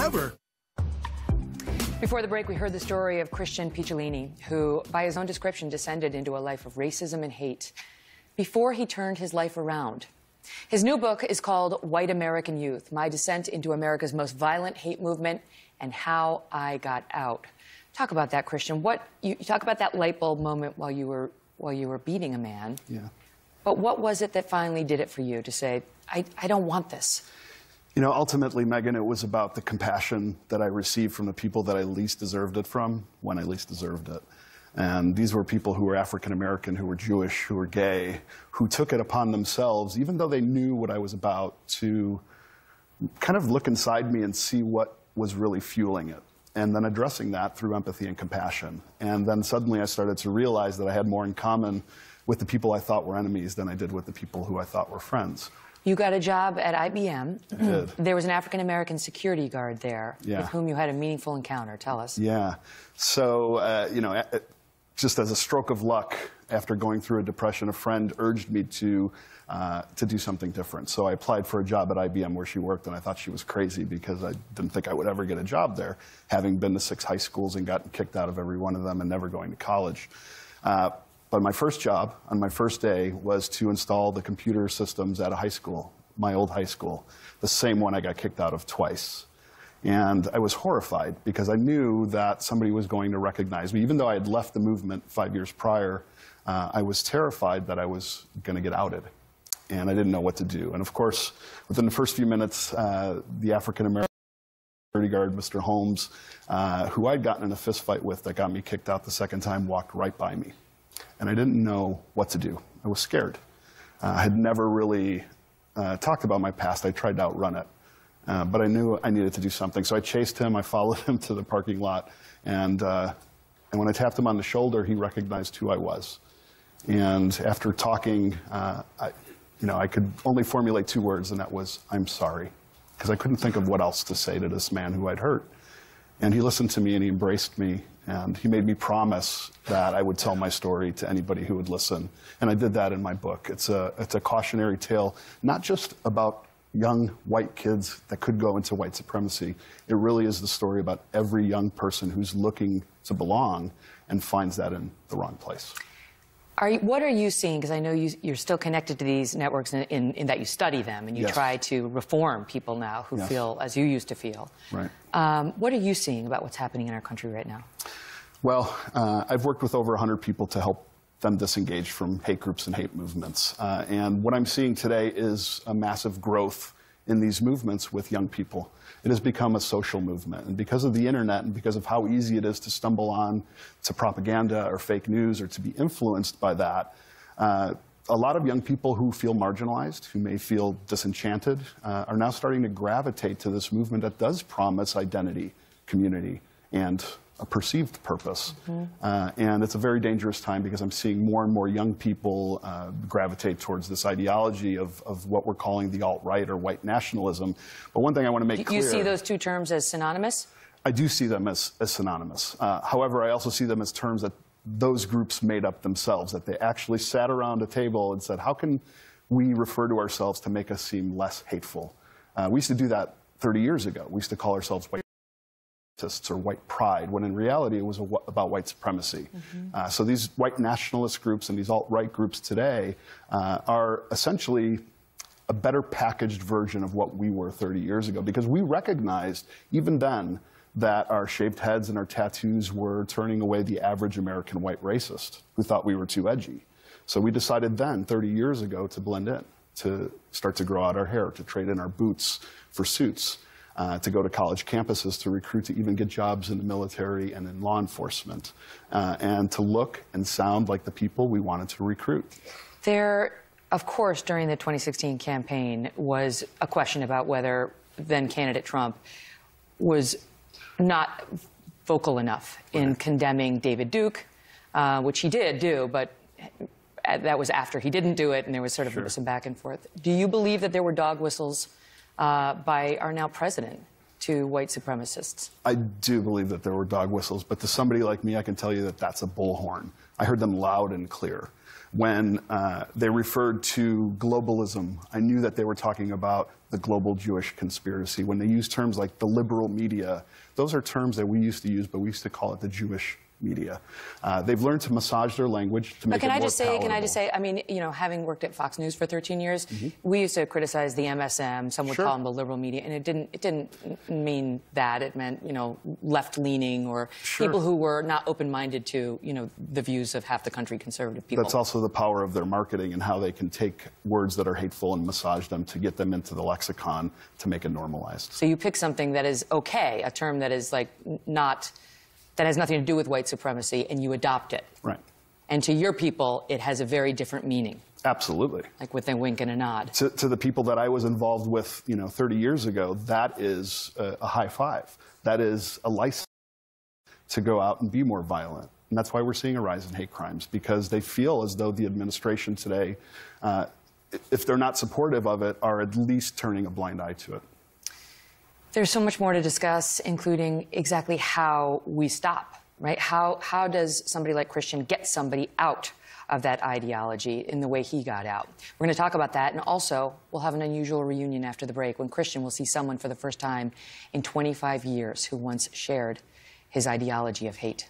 ever. Before the break, we heard the story of Christian Picciolini, who, by his own description, descended into a life of racism and hate before he turned his life around. His new book is called White American Youth: My Descent into America's Most Violent Hate Movement and How I Got Out. Talk about that, Christian. You talk about that light bulb moment while you were beating a man. Yeah. But what was it that finally did it for you to say, I don't want this? You know, ultimately, Megyn, it was about the compassion that I received from the people that I least deserved it from when I least deserved it. And these were people who were African American, who were Jewish, who were gay, who took it upon themselves, even though they knew what I was about, to kind of look inside me and see what was really fueling it, and then addressing that through empathy and compassion. And then suddenly I started to realize that I had more in common with the people I thought were enemies than I did with the people who I thought were friends. You got a job at IBM. I did. There was an African-American security guard there with whom you had a meaningful encounter. Tell us. Yeah. So, you know, just as a stroke of luck, after going through a depression, a friend urged me to do something different. So I applied for a job at IBM where she worked, and I thought she was crazy because I didn't think I would ever get a job there, having been to 6 high schools and gotten kicked out of every one of them and never going to college. But my first job on my first day was to install the computer systems at a high school, my old high school, the same one I got kicked out of twice. And I was horrified because I knew that somebody was going to recognize me. Even though I had left the movement 5 years prior, I was terrified that I was going to get outed. And I didn't know what to do. And of course, within the first few minutes, the African-American security guard, Mr. Holmes, who I'd gotten in a fist fight with that got me kicked out the second time, walked right by me. And I didn't know what to do. I was scared. I had never really talked about my past. I tried to outrun it. But I knew I needed to do something. So I chased him. I followed him to the parking lot. And when I tapped him on the shoulder, he recognized who I was. And after talking, I could only formulate 2 words, and that was, I'm sorry. Because I couldn't think of what else to say to this man who I'd hurt. And he listened to me, and he embraced me. And he made me promise that I would tell my story to anybody who would listen. And I did that in my book. It's a cautionary tale, not just about young white kids that could go into white supremacy. It really is the story about every young person who's looking to belong and finds that in the wrong place. What are you seeing? Because I know you're still connected to these networks in that you study them and you try to reform people now who feel as you used to feel. Right. What are you seeing about what's happening in our country right now? Well, I've worked with over 100 people to help them disengage from hate groups and hate movements. And what I'm seeing today is a massive growth in these movements with young people. It has become a social movement. And because of the internet and because of how easy it is to stumble on to propaganda or fake news or to be influenced by that, a lot of young people who feel marginalized, who may feel disenchanted, are now starting to gravitate to this movement that does promise identity, community, and a perceived purpose. And it's a very dangerous time because I'm seeing more and more young people gravitate towards this ideology of what we're calling the alt-right or white nationalism. But one thing I want to make clear... Do you see those 2 terms as synonymous? I do see them as synonymous. However, I also see them as terms that those groups made up themselves, that they actually sat around a table and said, how can we refer to ourselves to make us seem less hateful? We used to do that 30 years ago. We used to call ourselves white or white pride, when in reality it was about white supremacy. So these white nationalist groups and these alt-right groups today are essentially a better packaged version of what we were 30 years ago, because we recognized even then that our shaved heads and our tattoos were turning away the average American white racist who thought we were too edgy. So we decided then, 30 years ago, to blend in, to start to grow out our hair, to trade in our boots for suits, to go to college campuses, to recruit, to even get jobs in the military and in law enforcement, and to look and sound like the people we wanted to recruit. There, of course, during the 2016 campaign was a question about whether then-candidate Trump was not vocal enough in condemning David Duke, which he did do, but that was after he didn't do it, and there was sort of some back and forth. Do you believe that there were dog whistles by our now president to white supremacists? I do believe that there were dog whistles, but to somebody like me, I can tell you that that's a bullhorn. I heard them loud and clear. When they referred to globalism, I knew that they were talking about the global Jewish conspiracy. When they use terms like the liberal media, those are terms that we used to use, but we used to call it the Jewish media. They've learned to massage their language to make it more palatable. Can I just say, I mean, you know, having worked at Fox News for 13 years, we used to criticize the MSM. Some would call them the liberal media, and it didn't mean that. It meant, you know, left-leaning or people who were not open-minded to, you know, the views of half the country, conservative people. That's also the power of their marketing and how they can take words that are hateful and massage them to get them into the lexicon to make it normalized. So you pick something that is okay, a term that is like not, that has nothing to do with white supremacy, and you adopt it. Right. And to your people, it has a very different meaning. Absolutely. Like with a wink and a nod. To the people that I was involved with, you know, 30 years ago, that is a high five. That is a license to go out and be more violent. And that's why we're seeing a rise in hate crimes, because they feel as though the administration today, if they're not supportive of it, are at least turning a blind eye to it. There's so much more to discuss, including exactly how we stop, right? How does somebody like Christian get somebody out of that ideology in the way he got out? We're going to talk about that, and also we'll have an unusual reunion after the break when Christian will see someone for the first time in 25 years who once shared his ideology of hate.